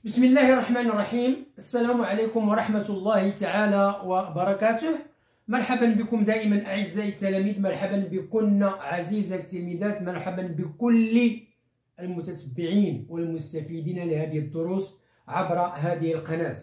بسم الله الرحمن الرحيم. السلام عليكم ورحمة الله تعالى وبركاته. مرحبا بكم دائما أعزائي التلاميذ، مرحبا بكن عزيزة التلميذات، مرحبا بكل المتتبعين والمستفيدين لهذه الدروس عبر هذه القناة،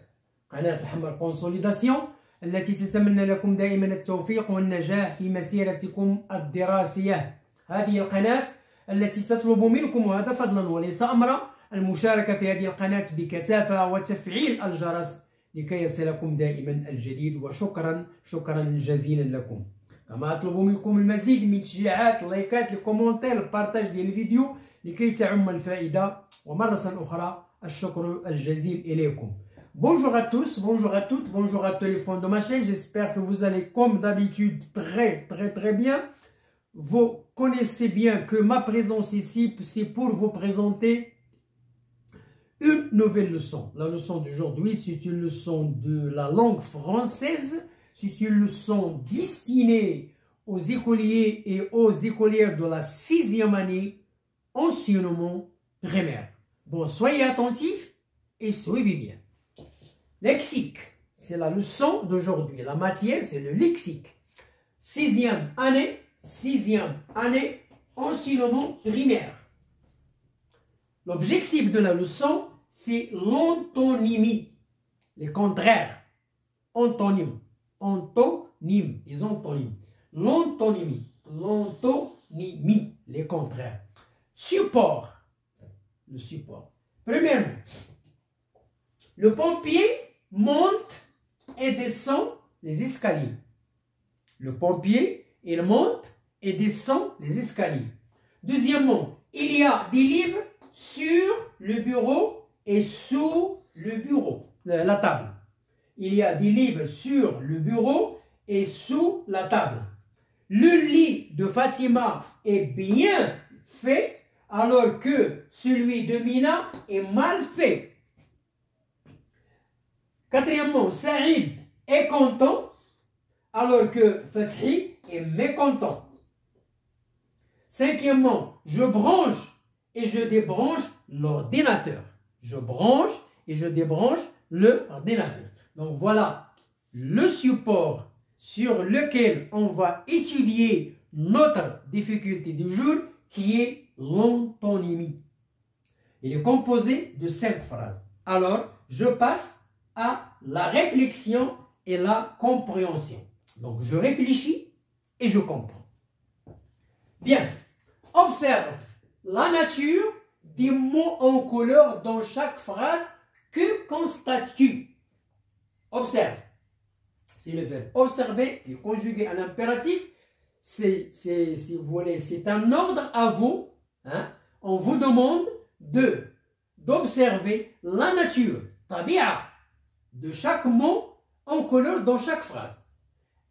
قناة الحمر كونسوليداسيون، التي تتمنى لكم دائما التوفيق والنجاح في مسيرتكم الدراسية. هذه القناة التي تطلب منكم، وهذا فضلا وليس أمرا، المشاركة في هذه القناة بكثافة وتفعيل الجرس لكي يصلكم دائما الجديد. وشكرا جزيلا لكم. كما أطلب منكم المزيد من تشجيعات، لايكات، الكومنتير، البارتاج ديال الفيديو لكي تعم الفائدة. ومرة أخرى الشكر الجزيل إليكم. Bonjour à tous, bonjour à toutes, bonjour à tous les fans de ma chaîne. J'espère que vous allez comme d'habitude très bien. Vous connaissez bien que ma présence ici, c'est pour vous présenter une nouvelle leçon. La leçon d'aujourd'hui, c'est une leçon de la langue française. C'est une leçon destinée aux écoliers et aux écolières de la 6e année enseignement primaire. Bon, soyez attentifs et suivez bien. Lexique, c'est la leçon d'aujourd'hui. La matière, c'est le lexique. 6e année, enseignement primaire. L'objectif de la leçon, c'est l'antonymie, les contraires. Antonyme, les antonymes. L'antonymie, les contraires. Support, le support. Premièrement, le pompier monte et descend les escaliers. Le pompier, il monte et descend les escaliers. Deuxièmement, il y a des livres sur le bureau et sous le bureau, la table. Il y a des livres sur le bureau et sous la table. Le lit de Fatima est bien fait, alors que celui de Mina est mal fait. Quatrièmement, Saïd est content, alors que Fathi est mécontent. Cinquièmement, je branche et je débranche l'ordinateur. Je branche et je débranche l'ordinateur. Donc voilà le support sur lequel on va étudier notre difficulté du jour, qui est l'antonymie. Il est composé de 5 phrases. Alors, je passe à la réflexion et la compréhension. Donc, je réfléchis et je comprends. Bien, observe la nature des mots en couleur dans chaque phrase. Que constates-tu? Observe. C'est le verbe observer qui est conjugué à l'impératif. Si vous voulez, c'est un ordre à vous. Hein? On vous demande d'observer la nature, tabi'a, de chaque mot en couleur dans chaque phrase.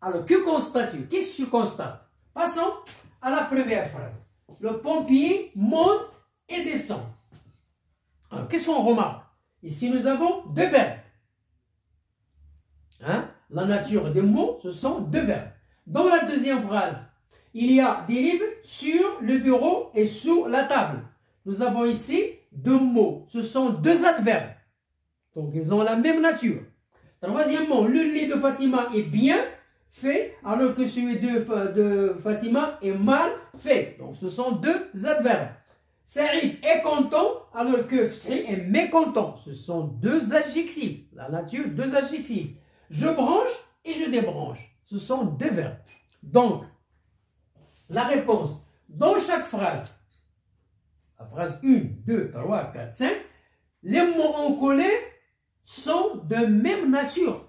Alors, que constates-tu? Qu'est-ce que tu constates? Passons à la première phrase. Le pompier monte et descend. Alors, qu'est-ce qu'on remarque? Ici, nous avons 2 verbes. Hein? La nature des mots, ce sont 2 verbes. Dans la deuxième phrase, il y a des livres sur le bureau et sous la table. Nous avons ici 2 mots. Ce sont 2 adverbes. Donc, ils ont la même nature. Troisièmement, le lit de Fatima est bien fait, alors que celui de Fatima est mal fait. Donc, ce sont 2 adverbes. Saïd est content, alors que Fathi est mécontent. Ce sont 2 adjectifs. La nature, 2 adjectifs. Je branche et je débranche. Ce sont 2 verbes. Donc, la réponse, dans chaque phrase, la phrase 1, 2, 3, 4, 5, les mots encollés sont de même nature.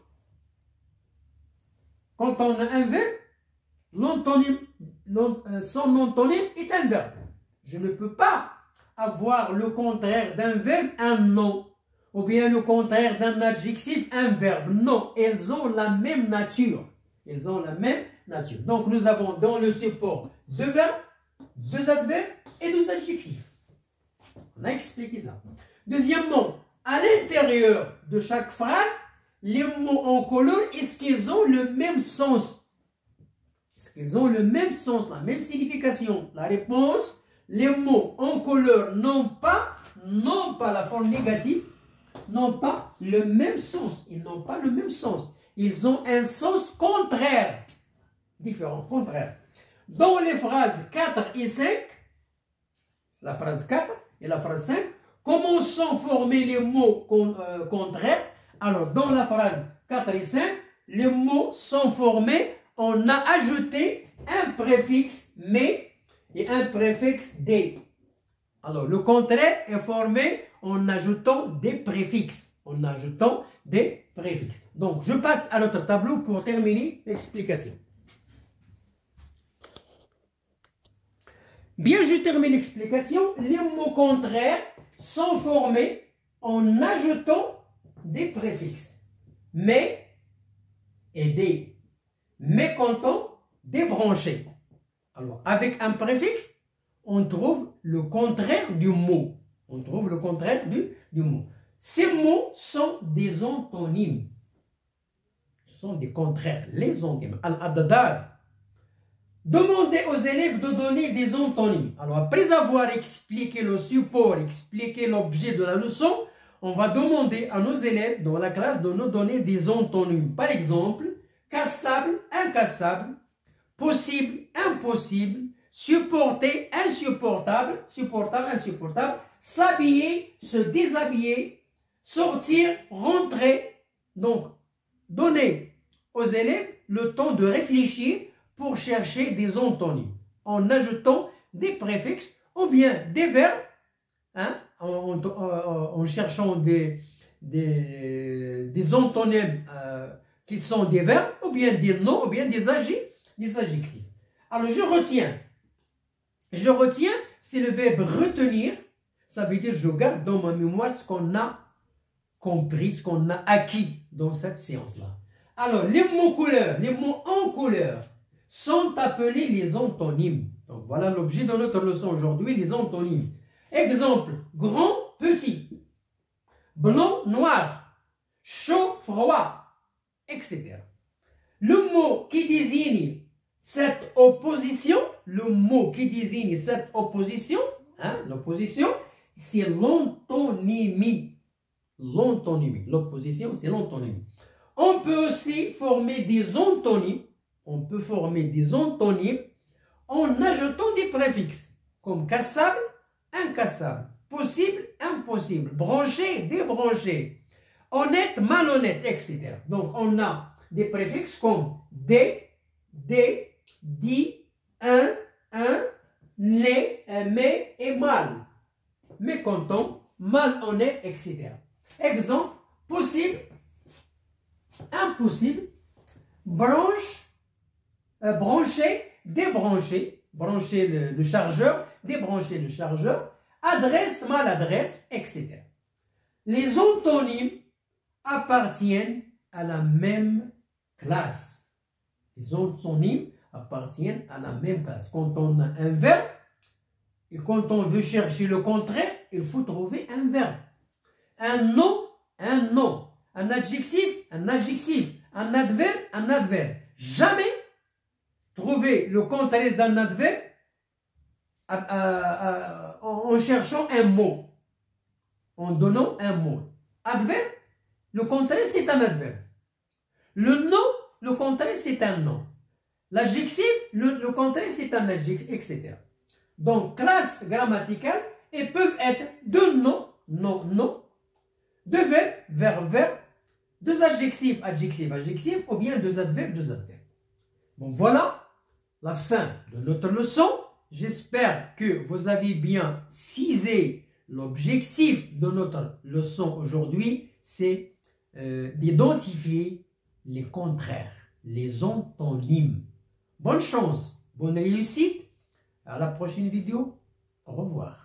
Quand on a un verbe, son antonyme est un verbe. Je ne peux pas avoir le contraire d'un verbe, un nom, ou bien le contraire d'un adjectif, un verbe. Non, elles ont la même nature. Elles ont la même nature. Donc nous avons dans le support 2 verbes, 2 adverbes et 2 adjectifs. On a expliqué ça. Deuxièmement, à l'intérieur de chaque phrase, les mots en couleur, est-ce qu'ils ont le même sens? Est-ce qu'ils ont le même sens, la même signification? La réponse, les mots en couleur n'ont pas la forme négative, n'ont pas le même sens. Ils n'ont pas le même sens. Ils ont un sens contraire. Différent, contraire. Dans les phrases 4 et 5, la phrase 4 et la phrase 5, comment sont formés les mots contraires? Alors, dans la phrase 4 et 5, les mots sont formés, on a ajouté un préfixe « mais » et un préfixe « des ». Alors, le contraire est formé en ajoutant des préfixes. En ajoutant des préfixes. Donc, je passe à notre tableau pour terminer l'explication. Bien, je termine l'explication. Les mots contraires sont formés en ajoutant des préfixes. Mais et des. Mécontents, débranchés. Alors, avec un préfixe, on trouve le contraire du mot. On trouve le contraire du mot. Ces mots sont des antonymes. Ce sont des contraires, les antonymes. Al-adad. Demandez aux élèves de donner des antonymes. Alors, après avoir expliqué le support, expliqué l'objet de la leçon, on va demander à nos élèves dans la classe de nous donner des antonymes. Par exemple, cassable, incassable, possible, impossible, supporter, insupportable, supportable, insupportable, s'habiller, se déshabiller, sortir, rentrer. Donc, donner aux élèves le temps de réfléchir pour chercher des antonymes en ajoutant des préfixes ou bien des verbes, hein, en cherchant des antonymes qui sont des verbes ou bien des noms ou bien des adjectifs. Alors, je retiens, c'est le verbe retenir. Ça veut dire je garde dans ma mémoire ce qu'on a compris, ce qu'on a acquis dans cette séance-là. Alors, les mots couleurs, les mots en couleur sont appelés les antonymes. Donc, voilà l'objet de notre leçon aujourd'hui, les antonymes. Exemple, grand, petit, blanc, noir, chaud, froid, etc. Le mot qui désigne cette opposition, hein, l'opposition, c'est l'antonymie. L'antonymie, l'opposition, c'est l'antonymie. On peut aussi former des antonymes. On peut former des antonymes en ajoutant des préfixes, comme cassable, incassable, possible, impossible, branché, débranché, honnête, malhonnête, etc. Donc, on a des préfixes comme des, dit, un, né, mais et mal. Mécontent, malhonnête, etc. Exemple, possible, impossible, branche, brancher, débrancher, brancher le chargeur, débrancher le chargeur, adresse, maladresse, etc. Les antonymes appartiennent à la même classe. Les antonymes appartiennent à la même classe. Quand on a un verbe et quand on veut chercher le contraire, il faut trouver un verbe. Un nom, un nom. Un adjectif, un adjectif. Un adverbe, un adverbe. Jamais trouver le contraire d'un adverbe en cherchant un mot, en donnant un mot. Adverbe, le contraire c'est un adverbe. Le nom, le contraire c'est un nom. L'adjectif, le contraire c'est un adjectif, etc. Donc, classe grammaticale, et peuvent être deux noms, nom, nom, deux verbes, verbe, verbe, deux adjectifs, adjectif, adjectif, ou bien deux adverbes, deux adverbes. Bon, voilà la fin de notre leçon. J'espère que vous avez bien cisé l'objectif de notre leçon aujourd'hui, c'est d'identifier les contraires, les antonymes. Bonne chance, bonne réussite. À la prochaine vidéo. Au revoir.